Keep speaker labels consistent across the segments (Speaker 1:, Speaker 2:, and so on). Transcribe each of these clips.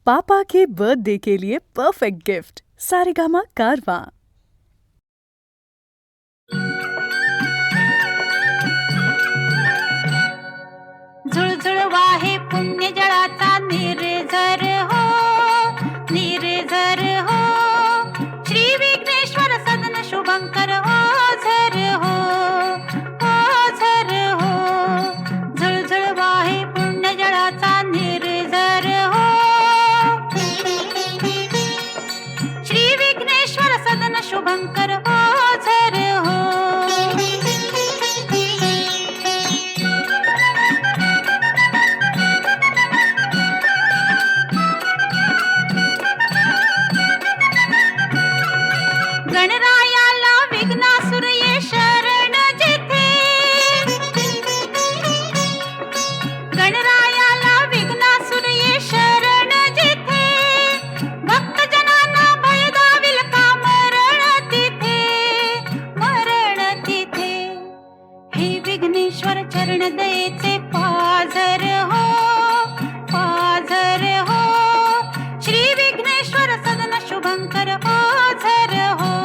Speaker 1: पापा के birthday के लिए perfect gift Saregama कारवां।
Speaker 2: झुळझुळ वाहे पुण्य जळाचा निर्झर हो, निर्झर हो. श्री विघ्नेश्वर सदन शुभंकर हो झर हो, झर हो. झुळझुळ वाहे पुण्य जळाचा निर्झर हो. श्री विघ्नेश्वर सदन शुभंकर हो झर हो. गणरायाला विघ्नासुर ये शरण जिथे, गणरायाला विघ्नासुर ये शरण जिथे. भक्तजनांना भय दाविल का मरण तिथे, मरण तिथे. हे विघ्नेश्वर चरण दयेचे पाझर हो, पाझर हो. श्री विघ्नेश्वर सदन शुभंकर हो झर हो.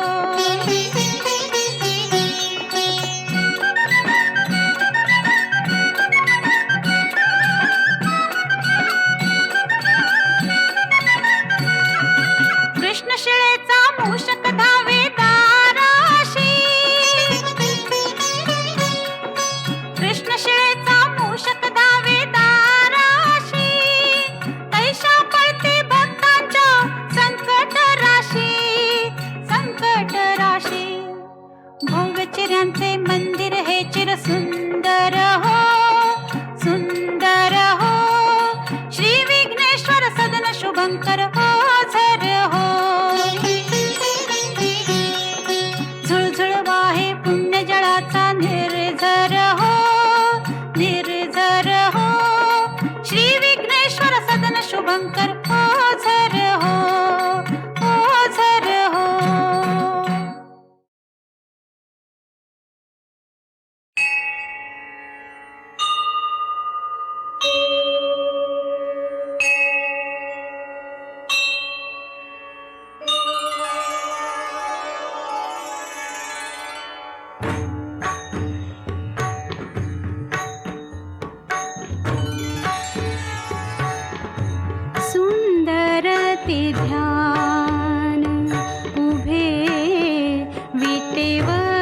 Speaker 2: कृष्ण शिळेचा मूषक धावे दाराशी, कृष्ण शिळेचा मूषक धावे दाराशी. तैशा पळते भक्तांच्या संकट राशी, संकट राशी. भव्य चिऱ्यांचे मंदिर हे चिर सुंदर हो, सुंदर हो. श्री विघ्नेश्वर सदन शुभंकर हो झर हो. झुळझुळ वाहे पुण्य जळाचा निर्झर हो, निर्झर हो. श्री विघ्नेश्वर सदन शुभंकर हो झर हो, झर हो. सुंदर ते ध्यान उभे विटेवरी,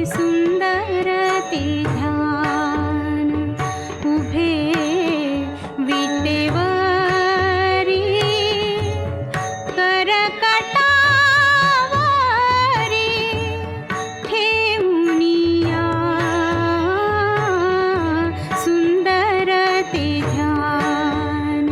Speaker 2: सुंदर ते ध्यान उभे विटेवरी. करकटावरी ठेवूनिया, सुंदर ते ध्यान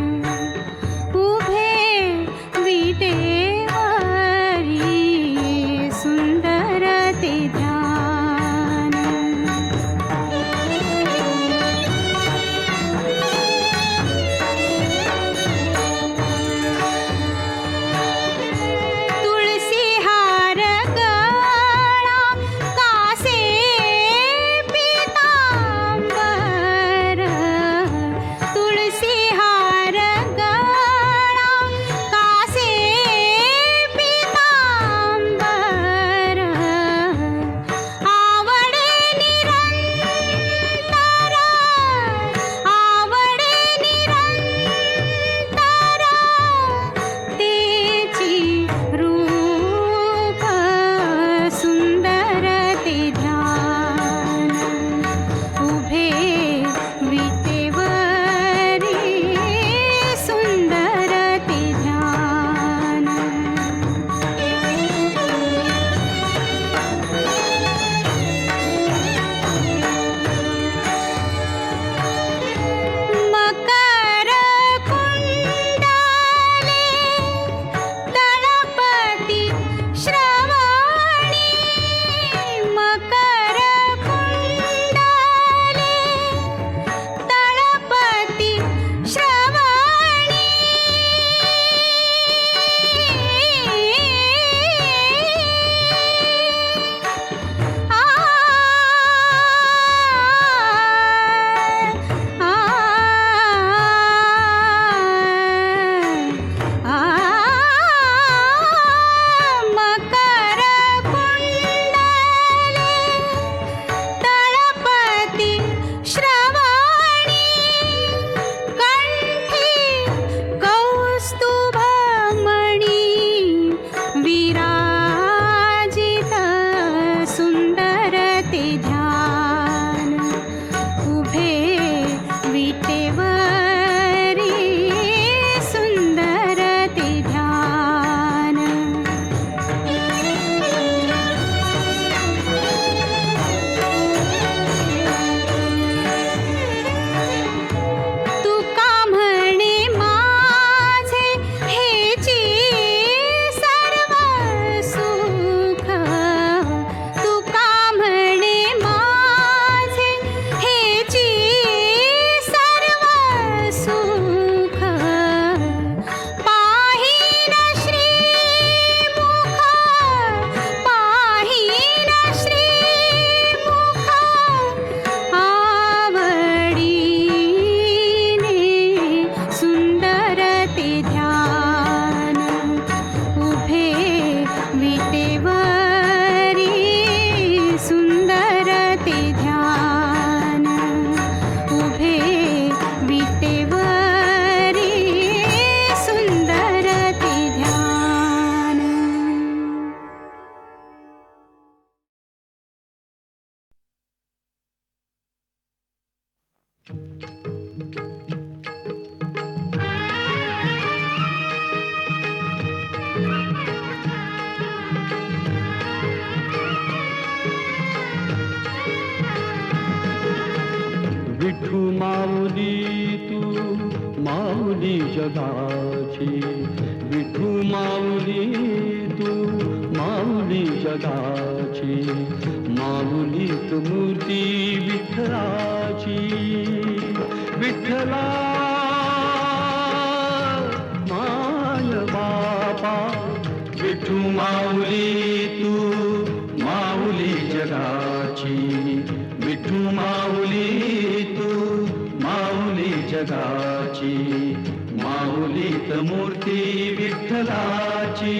Speaker 3: माऊली जगाची विठू माऊली तू माऊली जगाची माऊलीत मूर्ती विठ्ठलाची विठ्ठला माय बापा विठू माऊली तू माऊली जगाची विठू माऊली तू माऊली जगाची माऊलीत मूर्ती विठ्ठलाची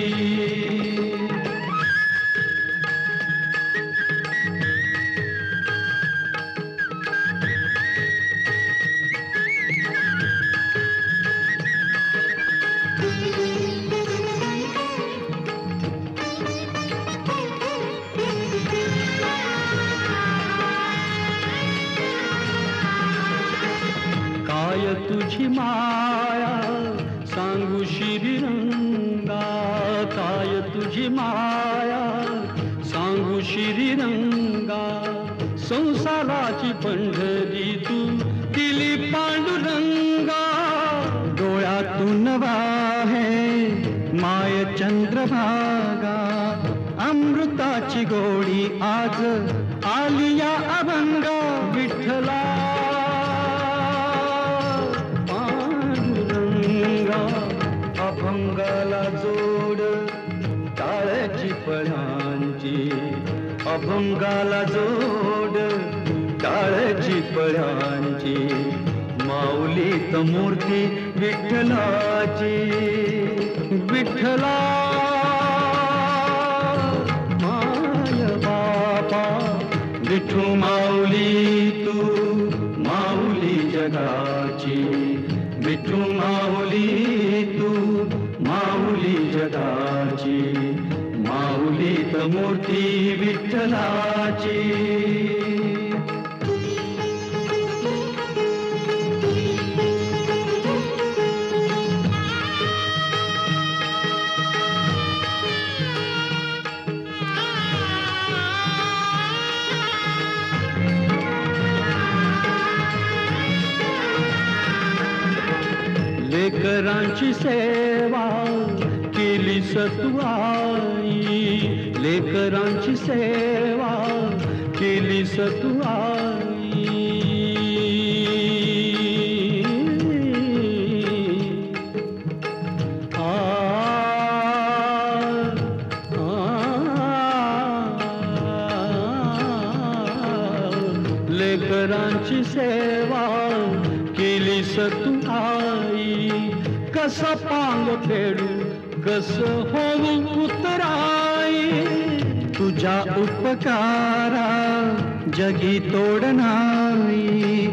Speaker 3: काय तुझी माया सांगू श्रीरंगा काय तुझी माया सांगू श्रीरंगा संसाराची पंढरी तू दिली पांडुरंगा डोळ्यातून वाहे माय चंद्रभागा अमृताची गोडी आज आली या अभंगा विठ्ठला अभंगाला जोड टाळ्याची पळ्यांची अभंगाला जोड टाळ्याची पळ्यांची माऊलीत मूर्ती विठ्ठलाची विठ्ठला माय बापा विठू माऊली तू माऊली जगाची विठू माऊली तू माऊली जगाची माऊलीत मूर्ती विठ्ठलाची लेकरांची सेवा केली सतुआई लेकरांची सेवा केली सतुआई लेकरांची सेवा केली सतुआई कसा पांग फेडू कस होऊ उतराई तुझ्या उपकारा जगी तोड नाही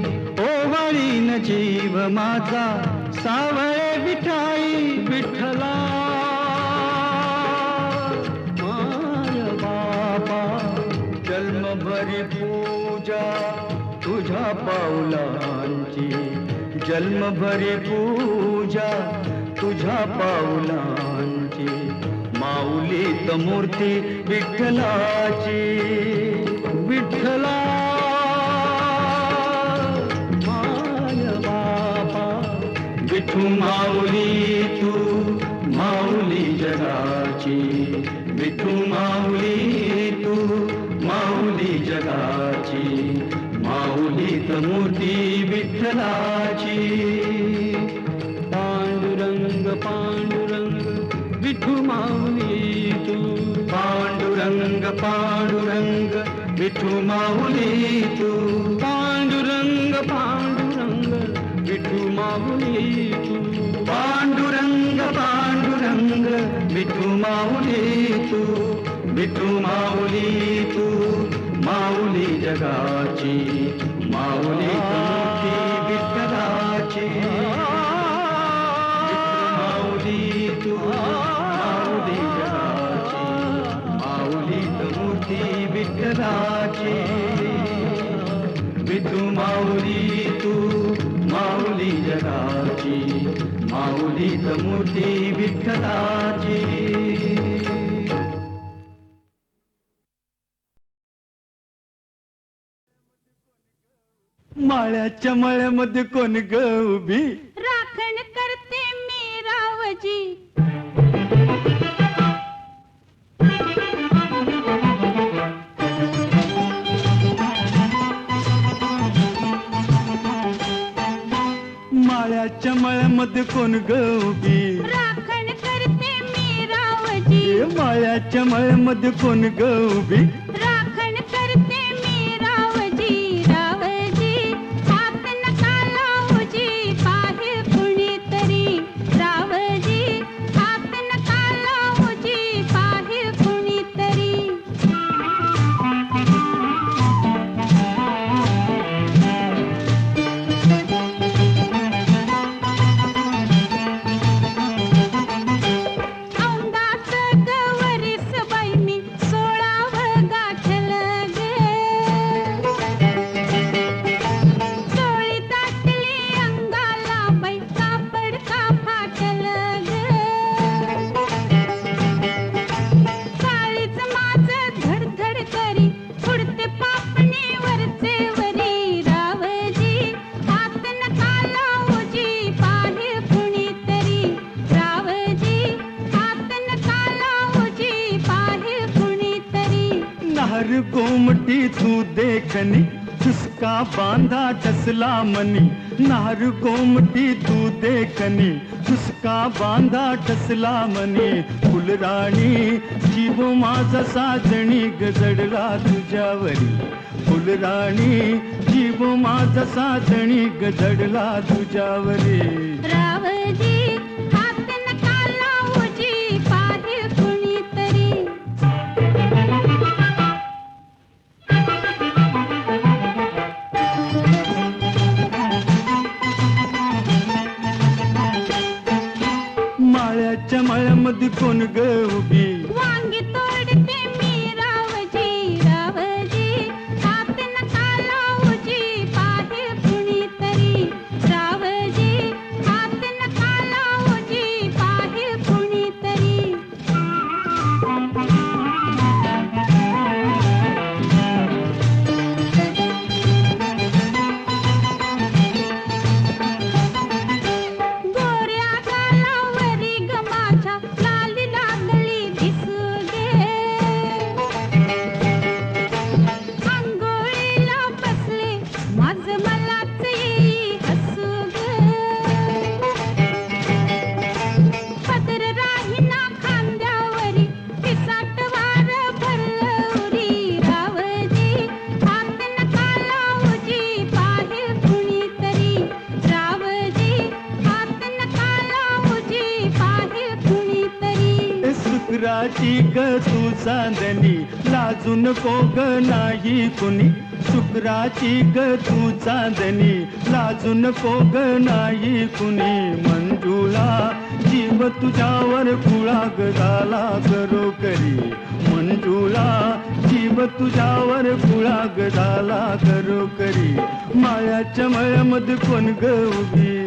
Speaker 3: ओवाळीन जीव माझा सावळे विठाई विठ्ठला माय बापा जन्मभरी पूजा तुझ्या पाऊलांची जन्मभरी पूजा तुझ्या पाऊलांची माऊलीत मूर्ती विठ्ठलाची विठ्ठला माय बापा विठू माऊली तू माऊली जगाची विठू माऊली तू माऊली जगाची माऊलीत मूर्ती विठ्ठलाची पांडुरंग पांडुरंग विठू माऊली तू पांडुरंग पांडुरंग विठू माऊली तू पांडुरंग पांडुरंग विठू माऊली तू पांडुरंग पांडुरंग विठू माऊली तू विठू माऊली तू माऊली जगाची माऊली मूर्ती विठ्ठलाची माऊली तू माऊली जगाची माऊली मूर्ती विठ्ठलाची विठू माऊली तू माऊली जगाची माऊली मूर्ती विठ्ठलाची माळ्याच्या मळ्यामध्ये कोण ग उभी
Speaker 2: राखण करता
Speaker 3: मळ्यामध्ये कोण ग उभी
Speaker 2: राखण करते मी रावजी
Speaker 3: ए माळ्याच्या मळ्यामध्ये कोण ग उभी
Speaker 2: राखण करते मी रावजी रावजी हात नका लावूजी पाहे कुणीतरी रावजी हात नका लावूजी पाहे कुणीतरी औंदाच गवरीस बाई मी 16 गाठल गे चोळी दाटली अंगाला बाई कापड का फाटल ग काळीच माझं धडधड करी उडते पापणी वरचे वरी रावजी हात नका लावूजी पाहे कुणीतरी रावजी हात नका लावूजी पाहे कुणीतरी
Speaker 3: नार गोमटी तू देखनी चुसका बांधा टसला मनी नार गोमटी तू देखनी चुसका बांधा टसला मनी फुलराणी जीव माझा साजणी गजडला तुझ्यावरी फुलराणी जीव माझा साजणी गजडला तुझ्यावरी
Speaker 2: रावजी हात नका लावूजी पाहे कुणीतरी
Speaker 3: माळ्याच्या माळ्यामध्ये कोण ग उभी
Speaker 2: वांगी तोडते मी रावजी रावजी हात नका लावूजी पाहे कुणीतरी रावजी हात नका लावूजी पाहे कुणीतरी गोऱ्या गालावरी ग माझ्या लाली लागली दिसू गे अंघोळीला बसले माझं मलाच येई हसू ग पदर राहीना खांद्यावरी पिसाट वार भरलवरी रावजी हात नका लावूजी पाहे कुणीतरी रावजी हात नका लावूजी पाहे कुणीतरी
Speaker 3: ए शुक्राची ग तू चांदणी लाजू नको ग नाही कुणी शुक्राची ग तू चांदणी लाजू नको ग नाही कुणी मंजुळा जीव तुझ्यावर कुळा ग झाला करो करी मंजुळा जीव तुझ्यावर कुळा ग झाला करो करी माळ्याच्या मळ्यामध्ये कोण ग उभी